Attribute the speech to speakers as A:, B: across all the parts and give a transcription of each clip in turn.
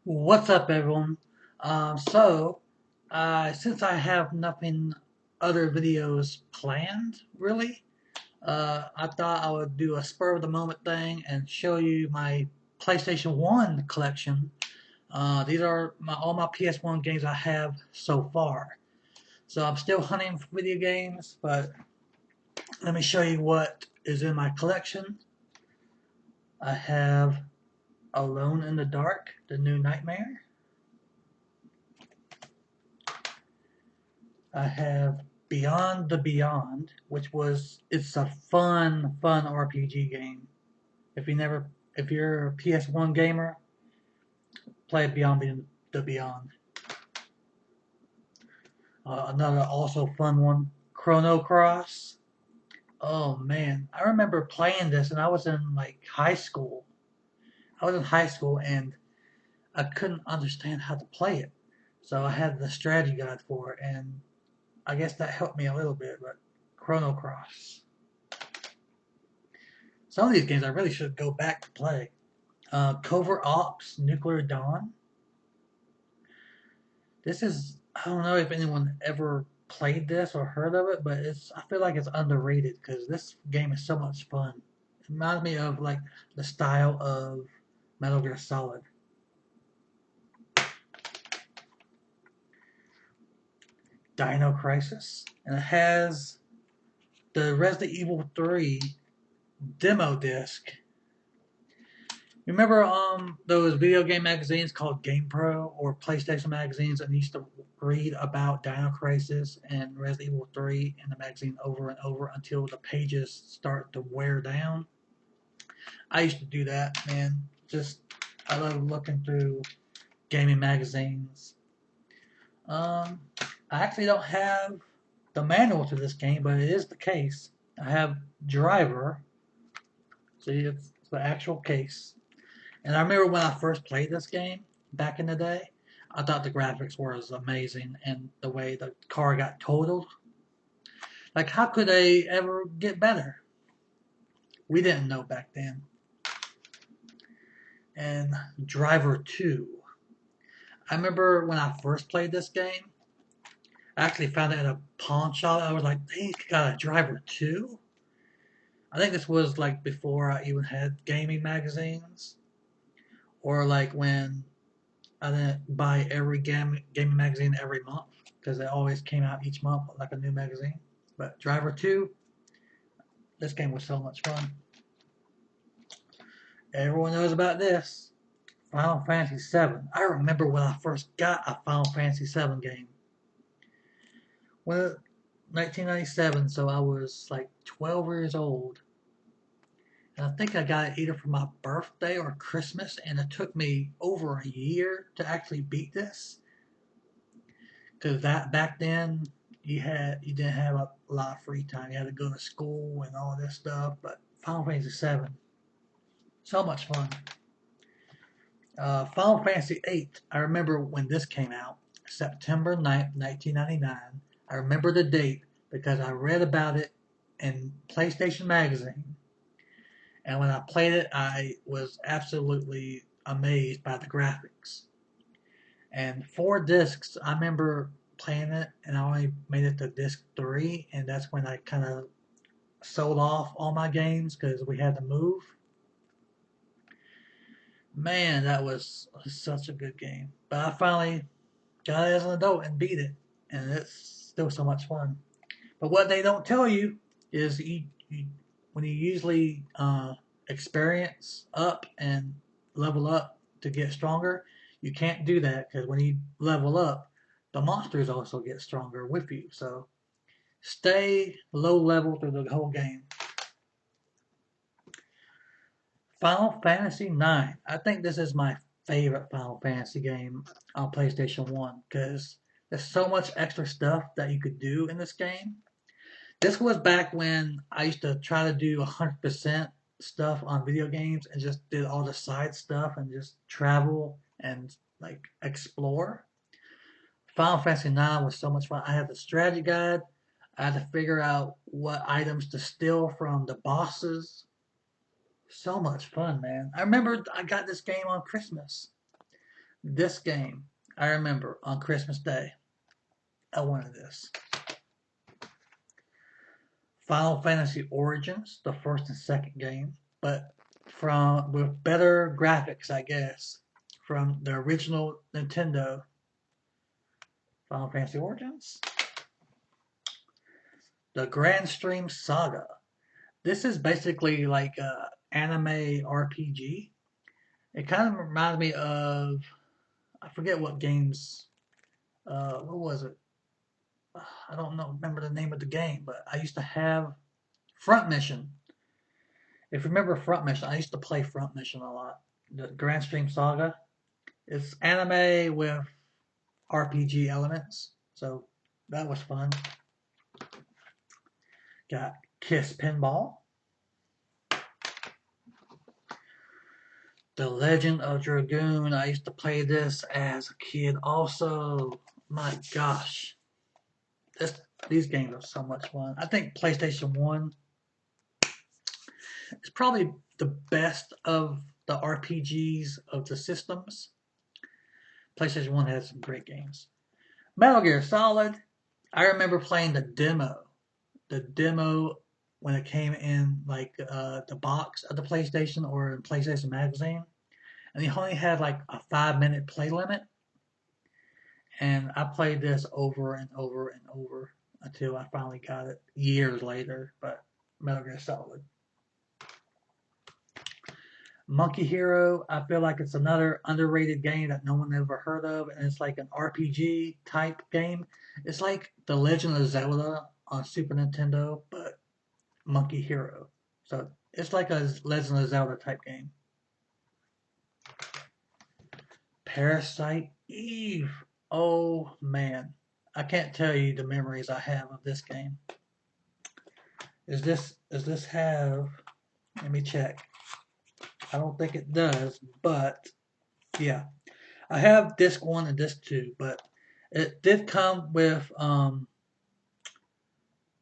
A: What's up, everyone? Since I have nothing other videos planned, really, I thought I would do a spur of the moment thing and show you my PlayStation 1 collection. These are all my PS1 games I have so far. So I'm still hunting for video games, but let me show you what is in my collection. I have Alone in the Dark, the new Nightmare. I have Beyond the Beyond, it's a fun RPG game. If you're a PS1 gamer, play Beyond the Beyond. Another also fun one, Chrono Cross. Oh man, I remember playing this, and I was in like high school. I was in high school, and I couldn't understand how to play it, so I had the strategy guide for it, and I guess that helped me a little bit. But Chrono Cross. Some of these games I really should go back to play. Covert Ops, Nuclear Dawn. I don't know if anyone ever played this or heard of it, but I feel like it's underrated because this game is so much fun. It reminds me of like the style of Metal Gear Solid. Dino Crisis, and it has the Resident Evil 3 demo disc. Remember those video game magazines called GamePro or PlayStation magazines, and you used to read about Dino Crisis and Resident Evil 3 in the magazine over and over until the pages start to wear down? I used to do that, man. I love looking through gaming magazines. I actually don't have the manual to this game, but it is the case. I have Driver. See, it's the actual case. And I remember when I first played this game back in the day, I thought the graphics were amazing and the way the car got totaled. Like, how could they ever get better? We didn't know back then. And Driver 2. I remember when I first played this game, I actually found it in a pawn shop. I was like, they got a Driver 2? I think this was like before I even had gaming magazines. Or like when I didn't buy every gaming magazine every month because they always came out each month like a new magazine. But Driver 2, this game was so much fun. Everyone knows about this. Final Fantasy 7. I remember when I first got a Final Fantasy 7 game. Well, 1997, so I was like 12 years old. And I think I got it either for my birthday or Christmas, and it took me over a year to actually beat this. Because that back then you didn't have a lot of free time. You had to go to school and all this stuff. But Final Fantasy 7, so much fun. Final Fantasy 8. I remember when this came out, September 9th, 1999. I remember the date because I read about it in PlayStation Magazine. And when I played it, I was absolutely amazed by the graphics. And 4 discs, I remember playing it, and I only made it to disc 3, and that's when I kind of sold off all my games because we had to move. Man, that was such a good game. But I finally got it as an adult and beat it, and it's still so much fun. But what they don't tell you is when you usually experience up and level up to get stronger, you can't do that because when you level up, the monsters also get stronger with you. So stay low level through the whole game. Final Fantasy 9. I think this is my favorite Final Fantasy game on PlayStation 1 because there's so much extra stuff that you could do in this game. This was back when I used to try to do 100% stuff on video games and just did all the side stuff and just travel and like explore. Final Fantasy 9 was so much fun. I had the strategy guide. I had to figure out what items to steal from the bosses. So much fun, man. I remember I got this game on Christmas. This game, I remember on Christmas Day, I wanted this. Final Fantasy Origins, the first and second game, but from with better graphics, I guess, from the original Nintendo Final Fantasy Origins. The Grand Stream Saga. This is basically like a anime RPG. It kind of reminds me of, I forget what games. What was it? I don't know. Remember the name of the game, but I used to have Front Mission. If you remember Front Mission, I used to play Front Mission a lot. The Grand Stream Saga. It's anime with RPG elements, so that was fun. Got Kiss Pinball. The Legend of Dragoon. I used to play this as a kid also. My gosh. These games are so much fun. I think PlayStation 1 is probably the best of the RPGs of the systems. PlayStation 1 has some great games. Metal Gear Solid. I remember playing the demo. The demo when it came in like the box of the PlayStation or in PlayStation Magazine. And they only had like a 5-minute play limit. And I played this over and over and over until I finally got it years later. But Metal Gear Solid. Monkey Hero, I feel like it's another underrated game that no one ever heard of, and it's like an RPG type game. It's like The Legend of Zelda on Super Nintendo, but Monkey Hero. So it's like a Legend of Zelda type game. Parasite Eve. Oh man, I can't tell you the memories I have of this game. Does this have? Let me check. I don't think it does, but yeah. I have disc 1 and disc 2, but it did come with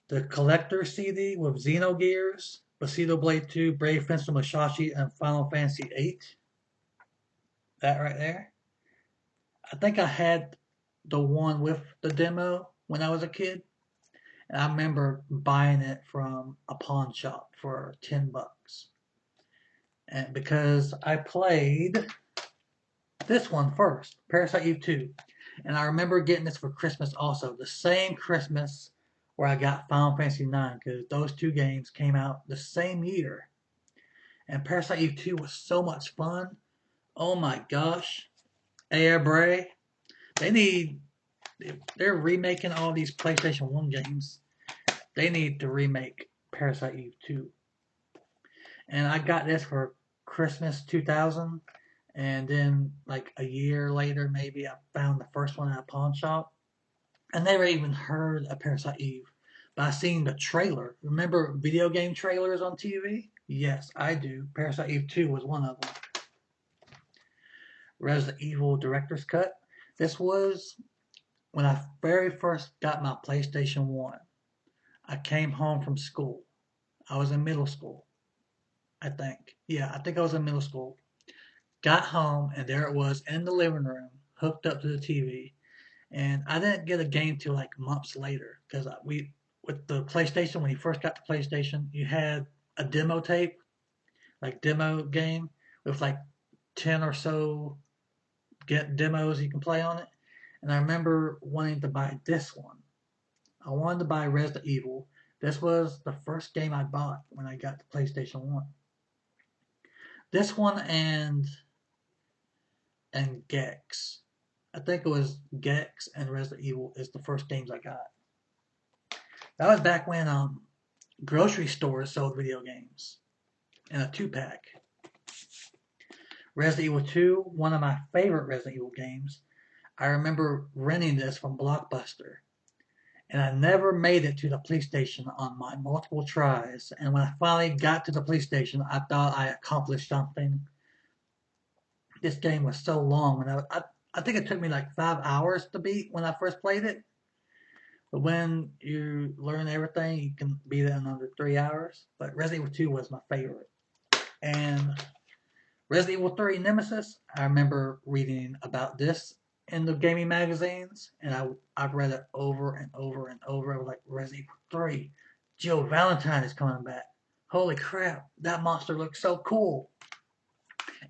A: the collector CD with Xenogears, Bushido Blade 2, Brave Fencer Musashi, and Final Fantasy 8. That right there. I think I had the one with the demo when I was a kid, and I remember buying it from a pawn shop for $10. And because I played this one first, Parasite Eve 2. And I remember getting this for Christmas also. The same Christmas where I got Final Fantasy 9, because those two games came out the same year. And Parasite Eve 2 was so much fun. Oh my gosh. Air Bray. They're remaking all these PlayStation 1 games. They need to remake Parasite Eve 2. And I got this for Christmas 2000. And then, like a year later, maybe I found the first one at a pawn shop. I never even heard of Parasite Eve, but I seen the trailer. Remember video game trailers on TV? Yes, I do. Parasite Eve 2 was one of them. Resident Evil Director's Cut. This was when I very first got my PlayStation 1. I came home from school. I was in middle school, I think. Yeah, I think I was in middle school. Got home, and there it was in the living room, hooked up to the TV. And I didn't get a game till like months later because with the PlayStation, when you first got the PlayStation, you had a demo tape, like demo game with like 10 or so get demos you can play on it. And I remember wanting to buy this one. I wanted to buy Resident Evil. This was the first game I bought when I got the PlayStation 1. This one and Gex. I think it was Gex and Resident Evil is the first games I got. That was back when grocery stores sold video games in a 2-pack. Resident Evil 2, one of my favorite Resident Evil games. I remember renting this from Blockbuster. And I never made it to the police station on my multiple tries. And when I finally got to the police station, I thought I accomplished something. This game was so long. And I think it took me like 5 hours to beat when I first played it. But when you learn everything, you can beat it in under 3 hours. But Resident Evil 2 was my favorite. And Resident Evil 3 Nemesis, I remember reading about this in the gaming magazines, and I've read it over and over and over. I was like, Resident Evil 3, Jill Valentine is coming back. Holy crap, that monster looks so cool.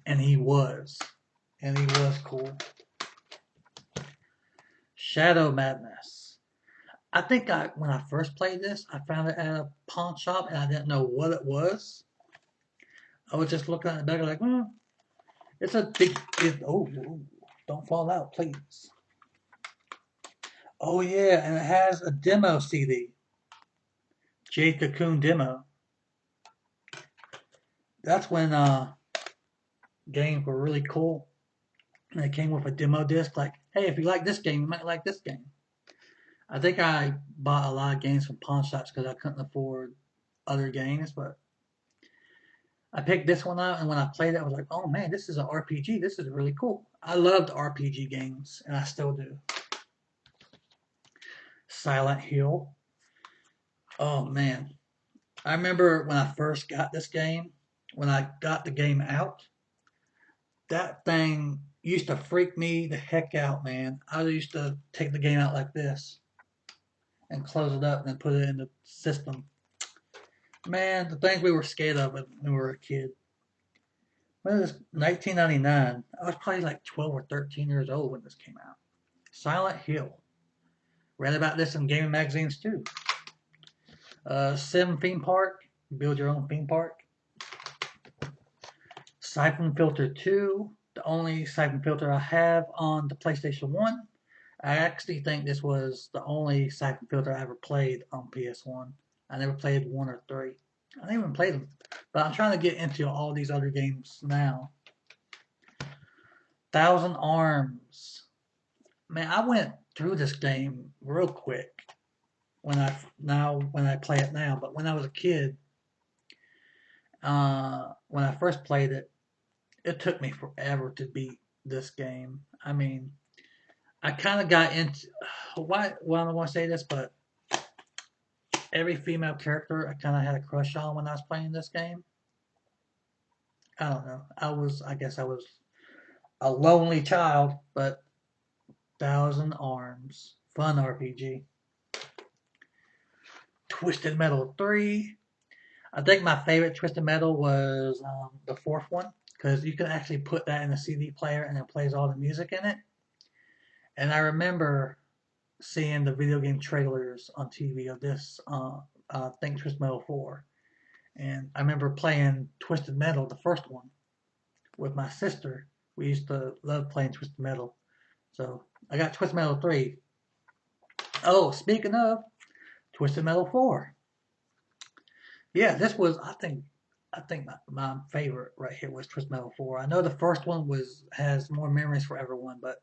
A: And he was. And he was cool. Shadow Madness. I think when I first played this, I found it at a pawn shop and I didn't know what it was. I was just looking at the back like, it's a big, oh, don't fall out, please. Oh yeah, and it has a demo CD. Jade Cocoon demo. That's when games were really cool. And it came with a demo disc like, hey, if you like this game, you might like this game. I think I bought a lot of games from pawn shops because I couldn't afford other games, but I picked this one out, and when I played it, I was like, oh man, this is an RPG. This is really cool. I loved RPG games, and I still do. Silent Hill. Oh man. I remember when I first got this game, when I got the game out, that thing used to freak me the heck out, man. I used to take the game out like this and close it up and then put it in the system. Man, the things we were scared of when we were a kid. When it was 1999, I was probably like 12 or 13 years old when this came out. Silent Hill. Read about this in gaming magazines too. Sim Theme Park. Build your own theme park. Siphon Filter 2. The only Siphon Filter I have on the PlayStation 1. I actually think this was the only Siphon Filter I ever played on PS1. I never played 1 or 3. I didn't even play them. But I'm trying to get into all these other games now. Thousand Arms. Man, I went through this game real quick when I play it now. But when I was a kid, when I first played it, it took me forever to beat this game. I mean, I kind of got into why. Well, I don't want to say this, but every female character I kind of had a crush on when I was playing this game. I don't know. I guess I was a lonely child, but Thousand Arms, fun RPG. Twisted Metal 3. I think my favorite Twisted Metal was the fourth one because you can actually put that in a CD player and it plays all the music in it. And I remember seeing the video game trailers on TV of this, I think Twisted Metal 4. And I remember playing Twisted Metal, the first one, with my sister. We used to love playing Twisted Metal. So I got Twisted Metal 3. Oh, speaking of Twisted Metal 4. Yeah, this was I think my favorite right here was Twisted Metal 4. I know the first one has more memories for everyone, but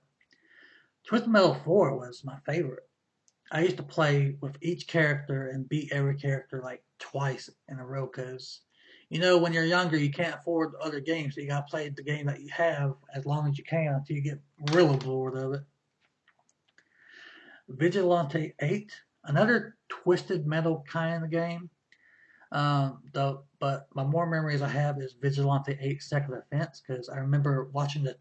A: Twisted Metal 4 was my favorite. I used to play with each character and beat every character like twice in a row because, when you're younger, you can't afford other games, so you gotta play the game that you have as long as you can until you get really bored of it. Vigilante 8, another Twisted Metal kind of game. But my more memories I have is Vigilante 8 Second Offense because I remember watching the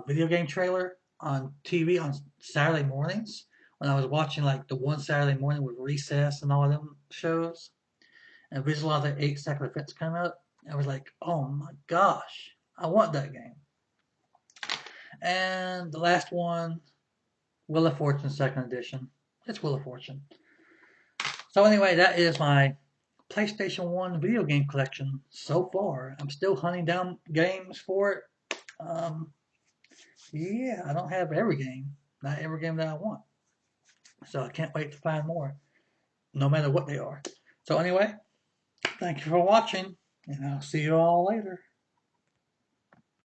A: video game trailer on TV on Saturday mornings when I was watching like the one Saturday morning with Recess and all of them shows. And Vigilante 8 Second Offense came out. I was like, oh my gosh, I want that game. And the last one, Wheel of Fortune Second Edition. It's Wheel of Fortune. So anyway, that is my PlayStation 1 video game collection so far. I'm still hunting down games for it. Yeah, I don't have every game. Not every game that I want. So I can't wait to find more, no matter what they are. So anyway, thank you for watching, and I'll see you all later.